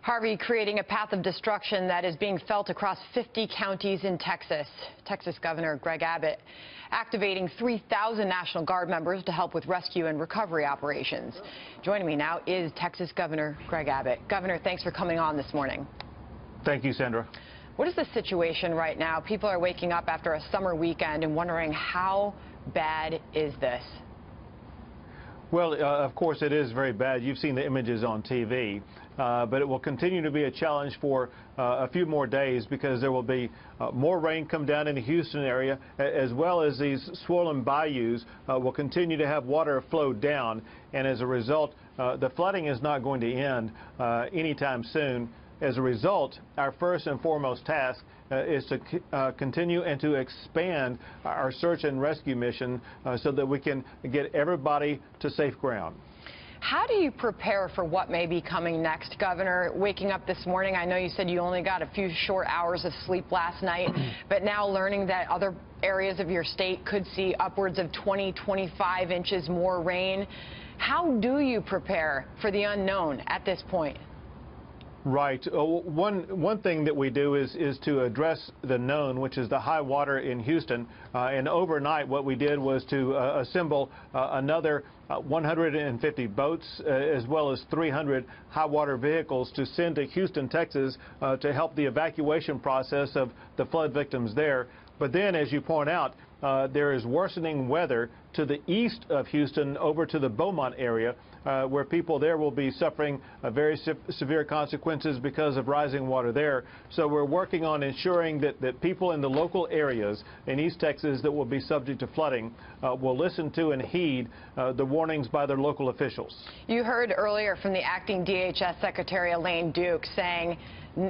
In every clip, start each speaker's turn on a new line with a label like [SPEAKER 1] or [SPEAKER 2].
[SPEAKER 1] Harvey creating a path of destruction that is being felt across 50 counties in Texas. Texas Governor Greg Abbott activating 3,000 National Guard members to help with rescue and recovery operations. Joining me now is Texas Governor Greg Abbott. Governor, thanks for coming on this morning.
[SPEAKER 2] Thank you, Sandra.
[SPEAKER 1] What is the situation right now? People are waking up after a summer weekend and wondering, how bad is this?
[SPEAKER 2] Well, of course, it is very bad. You've seen the images on TV, but it will continue to be a challenge for a few more days because there will be more rain come down in the Houston area, as well as these swollen bayous will continue to have water flow down, and as a result, the flooding is not going to end anytime soon. As a result, our first and foremost task is to continue and to expand our search and rescue mission so that we can get everybody to safe ground.
[SPEAKER 1] How do you prepare for what may be coming next, Governor? Waking up this morning, I know you said you only got a few short hours of sleep last night, but now learning that other areas of your state could see upwards of 20, 25 inches more rain. How do you prepare for the unknown at this point?
[SPEAKER 2] Right. One thing that we do is to address the known, which is the high water in Houston. And overnight, what we did was to assemble another 150 boats, as well as 300 high water vehicles to send to Houston, Texas, to help the evacuation process of the flood victims there. But then, as you point out, there is worsening weather to the east of Houston over to the Beaumont area, where people there will be suffering very severe consequences because of rising water there. So we're working on ensuring that people in the local areas in East Texas that will be subject to flooding will listen to and heed the warnings by their local officials.
[SPEAKER 1] You heard earlier from the acting DHS Secretary Elaine Duke saying,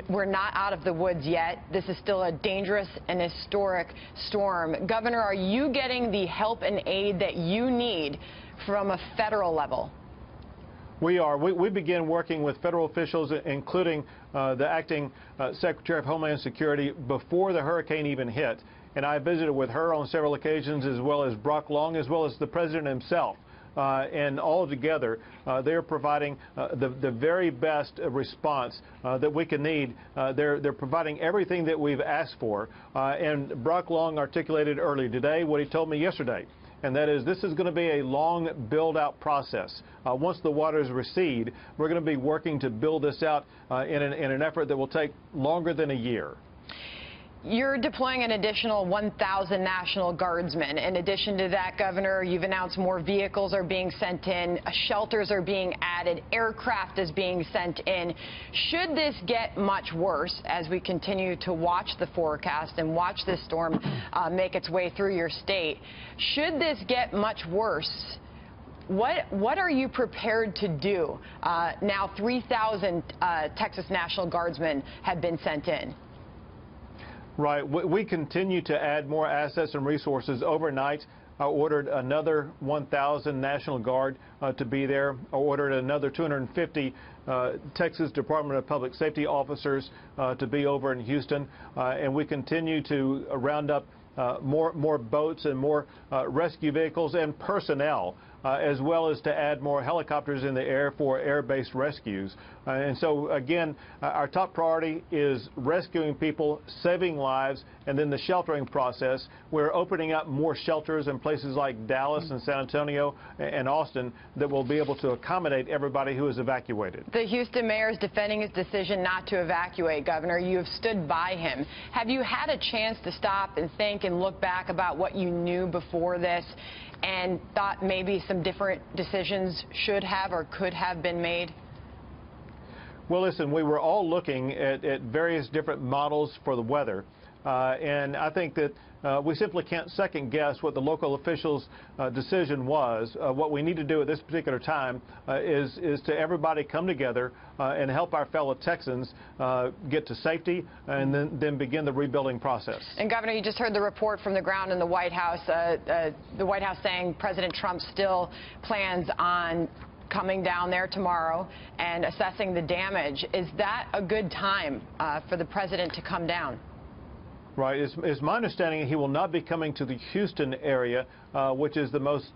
[SPEAKER 1] we're not out of the woods yet. This is still a dangerous and historic storm. Governor, are you getting the help and aid that you need from a federal level?
[SPEAKER 2] We are. We began working with federal officials, including the acting Secretary of Homeland Security, before the hurricane even hit. And I visited with her on several occasions, as well as Brock Long, as well as the president himself. And all together, they're providing the very best response that we can need. They're providing everything that we've asked for. And Brock Long articulated early today what he told me yesterday, and that is this is going to be a long build-out process. Once the waters recede, we're going to be working to build this out in an effort that will take longer than a year.
[SPEAKER 1] You're deploying an additional 1,000 National Guardsmen. In addition to that, Governor, you've announced more vehicles are being sent in, shelters are being added, aircraft is being sent in. Should this get much worse as we continue to watch the forecast and watch this storm make its way through your state, should this get much worse, what are you prepared to do? Now 3,000 Texas National Guardsmen have been sent in.
[SPEAKER 2] Right. We continue to add more assets and resources. Overnight, I ordered another 1,000 National Guard to be there. I ordered another 250 Texas Department of Public Safety officers to be over in Houston. And we continue to round up more boats and more rescue vehicles and personnel, as well as to add more helicopters in the air for air-based rescues. And so, again, our top priority is rescuing people, saving lives, and then the sheltering process. We're opening up more shelters in places like Dallas and San Antonio and Austin that will be able to accommodate everybody who is evacuated.
[SPEAKER 1] The Houston mayor is defending his decision not to evacuate, Governor. You have stood by him. Have you had a chance to stop and think and look back about what you knew before this and thought maybe some different decisions should have or could have been made?
[SPEAKER 2] Well, listen, we were all looking at various different models for the weather. And I think that we simply can't second guess what the local officials' decision was. What we need to do at this particular time is to everybody come together and help our fellow Texans get to safety and then begin the rebuilding process.
[SPEAKER 1] And Governor, you just heard the report from the ground in the White House. The White House saying President Trump still plans on coming down there tomorrow and assessing the damage. Is that a good time for the president to come down?
[SPEAKER 2] Right. It's my understanding he will not be coming to the Houston area, which is the most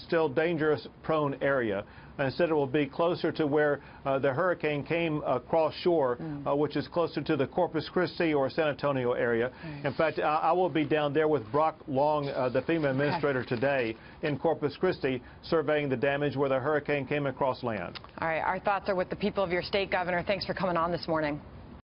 [SPEAKER 2] still dangerous prone area. Instead, it will be closer to where the hurricane came across shore, which is closer to the Corpus Christi or San Antonio area. In fact, I will be down there with Brock Long, the FEMA administrator, today in Corpus Christi, surveying the damage where the hurricane came across land.
[SPEAKER 1] All right. Our thoughts are with the people of your state, Governor. Thanks for coming on this morning.